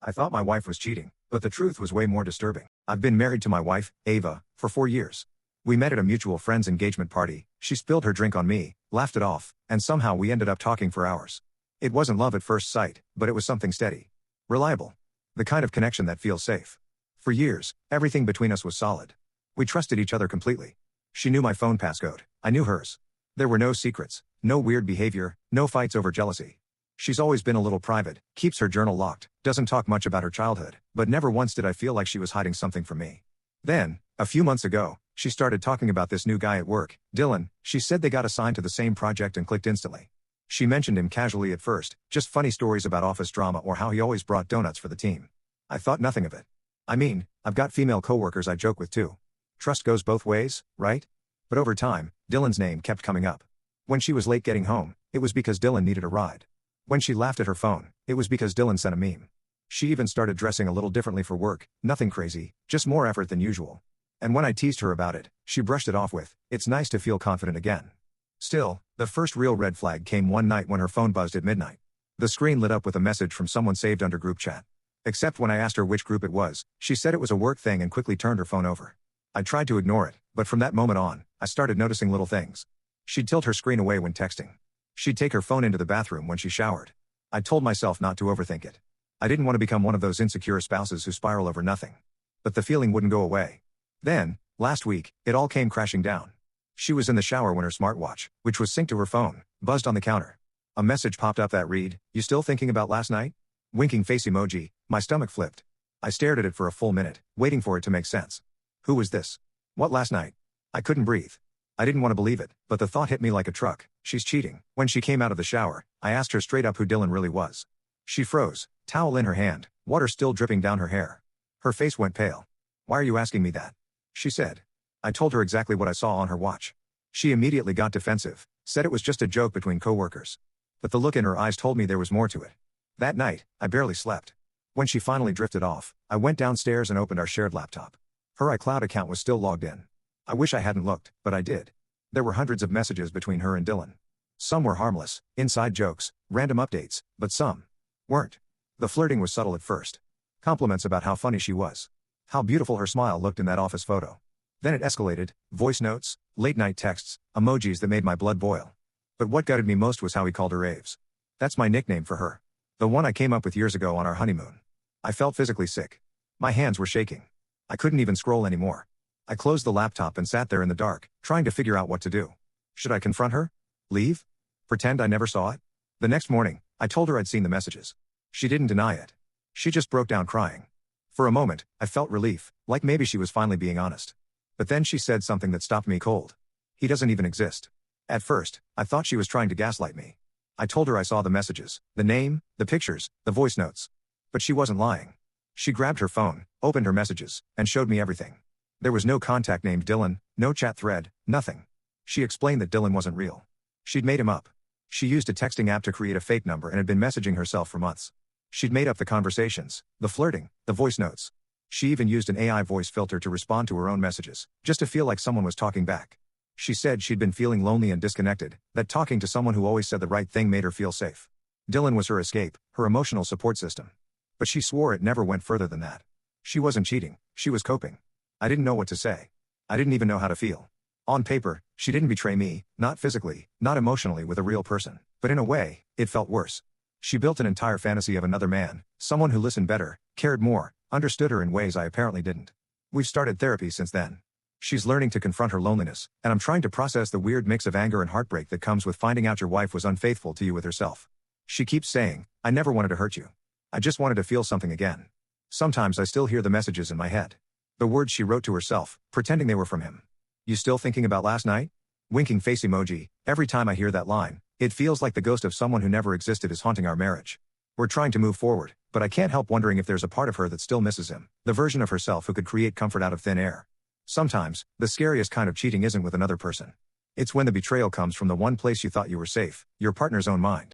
I thought my wife was cheating, but the truth was way more disturbing. I've been married to my wife, Ava, for 4 years. We met at a mutual friend's engagement party. She spilled her drink on me, laughed it off, and somehow we ended up talking for hours. It wasn't love at first sight, but it was something steady. Reliable. The kind of connection that feels safe. For years, everything between us was solid. We trusted each other completely. She knew my phone passcode. I knew hers. There were no secrets, no weird behavior, no fights over jealousy. She's always been a little private, keeps her journal locked, doesn't talk much about her childhood, but never once did I feel like she was hiding something from me. Then, a few months ago, she started talking about this new guy at work, Dylan. She said they got assigned to the same project and clicked instantly. She mentioned him casually at first, just funny stories about office drama or how he always brought donuts for the team. I thought nothing of it. I mean, I've got female coworkers I joke with too. Trust goes both ways, right? But over time, Dylan's name kept coming up. When she was late getting home, it was because Dylan needed a ride. When she laughed at her phone, it was because Dylan sent a meme. She even started dressing a little differently for work, nothing crazy, just more effort than usual. And when I teased her about it, she brushed it off with, "It's nice to feel confident again." Still, the first real red flag came one night when her phone buzzed at midnight. The screen lit up with a message from someone saved under group chat. Except when I asked her which group it was, she said it was a work thing and quickly turned her phone over. I tried to ignore it, but from that moment on, I started noticing little things. She'd tilt her screen away when texting. She'd take her phone into the bathroom when she showered. I told myself not to overthink it. I didn't want to become one of those insecure spouses who spiral over nothing. But the feeling wouldn't go away. Then, last week, it all came crashing down. She was in the shower when her smartwatch, which was synced to her phone, buzzed on the counter. A message popped up that read, "You still thinking about last night?" Winking face emoji. My stomach flipped. I stared at it for a full minute, waiting for it to make sense. Who was this? What last night? I couldn't breathe. I didn't want to believe it, but the thought hit me like a truck. She's cheating. When she came out of the shower, I asked her straight up who Dylan really was. She froze, towel in her hand, water still dripping down her hair. Her face went pale. "Why are you asking me that?" she said. I told her exactly what I saw on her watch. She immediately got defensive, said it was just a joke between coworkers. But the look in her eyes told me there was more to it. That night, I barely slept. When she finally drifted off, I went downstairs and opened our shared laptop. Her iCloud account was still logged in. I wish I hadn't looked, but I did. There were hundreds of messages between her and Dylan. Some were harmless, inside jokes, random updates, but some weren't. The flirting was subtle at first. Compliments about how funny she was. How beautiful her smile looked in that office photo. Then it escalated, voice notes, late-night texts, emojis that made my blood boil. But what gutted me most was how he called her Aves. That's my nickname for her. The one I came up with years ago on our honeymoon. I felt physically sick. My hands were shaking. I couldn't even scroll anymore. I closed the laptop and sat there in the dark, trying to figure out what to do. Should I confront her? Leave? Pretend I never saw it? The next morning, I told her I'd seen the messages. She didn't deny it. She just broke down crying. For a moment, I felt relief, like maybe she was finally being honest. But then she said something that stopped me cold. "He doesn't even exist." At first, I thought she was trying to gaslight me. I told her I saw the messages, the name, the pictures, the voice notes. But she wasn't lying. She grabbed her phone, opened her messages, and showed me everything. There was no contact named Dylan, no chat thread, nothing. She explained that Dylan wasn't real. She'd made him up. She used a texting app to create a fake number and had been messaging herself for months. She'd made up the conversations, the flirting, the voice notes. She even used an AI voice filter to respond to her own messages, just to feel like someone was talking back. She said she'd been feeling lonely and disconnected, that talking to someone who always said the right thing made her feel safe. Dylan was her escape, her emotional support system. But she swore it never went further than that. She wasn't cheating, she was coping. I didn't know what to say. I didn't even know how to feel. On paper, she didn't betray me, not physically, not emotionally with a real person. But in a way, it felt worse. She built an entire fantasy of another man, someone who listened better, cared more, understood her in ways I apparently didn't. We've started therapy since then. She's learning to confront her loneliness, and I'm trying to process the weird mix of anger and heartbreak that comes with finding out your wife was unfaithful to you with herself. She keeps saying, "I never wanted to hurt you. I just wanted to feel something again." Sometimes I still hear the messages in my head. The words she wrote to herself, pretending they were from him. "You still thinking about last night?" Winking face emoji. Every time I hear that line, it feels like the ghost of someone who never existed is haunting our marriage. We're trying to move forward, but I can't help wondering if there's a part of her that still misses him, the version of herself who could create comfort out of thin air. Sometimes, the scariest kind of cheating isn't with another person. It's when the betrayal comes from the one place you thought you were safe, your partner's own mind.